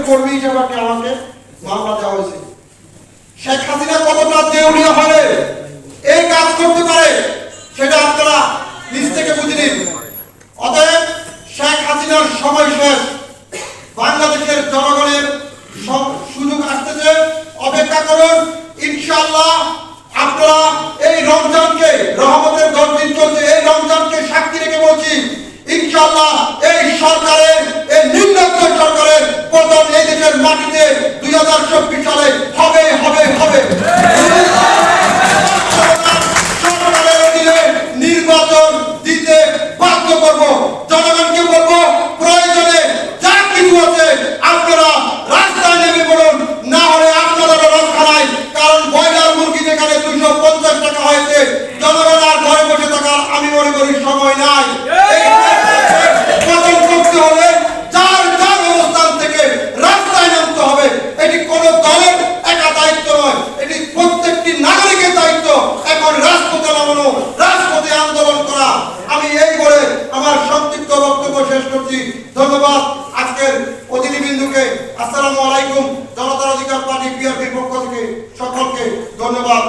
কর্মী হিসেবে আমাকে মামলা দেওয়া হয়েছে। শেখ হাসিনা কতটা দেউলিয়া হলে এই কাজ করতে পারে সেটা আপনারা নিজ থেকে বুঝে নিন। অতএব শেখ হাসিনার সময় শেষ। বাংলাদেশের জনগণের সুযোগ আসতেছে, অপেক্ষা করুন। ইনশাআল্লাহ আপনারা এই রমজানকে, রহমতের 10 দিন চলছে, এই রমজানকে সাক্ষী রেখে বলছি ইনশাআল্লাহ এই সরকারের, এই নির্লজ্জ সরকারের পতন এই দেশের মাটিতে 2024 সালে হবে হবে হবে। সরকারের অধীনে নির্বাচন দিতে বাধ্য করব। জনগণকে বলবো প্রয়োজনে যা কিছু আছে আপনারা রাস্তায় নেমে পড়ুন, না হলে আপনারা রক্ষা নাই। কারণ ব্রয়লার মুরগি যেখানে 250 টাকা হয়েছে, জনগণ আর ঘরে বসে থাকার আমি মনে করি সময় নাই। পতন করতে হলে যার যার অবস্থান থেকে রাস্তায় নামতে হবে। এটি কোন দলের একা দায়িত্ব নয়, এটি প্রত্যেকটি নাগরিকের দায়িত্ব। এখন রাজপথে নামানো, রাজপথে আন্দোলন করা। আমি এই বলে আমার সংক্ষিপ্ত বক্তব্য শেষ করছি। ধন্যবাদ আজকের অতিথিবৃন্দকে। আসসালামু আলাইকুম। জনতার অধিকার পার্টি বিএনপির পক্ষ থেকে সকলকে ধন্যবাদ।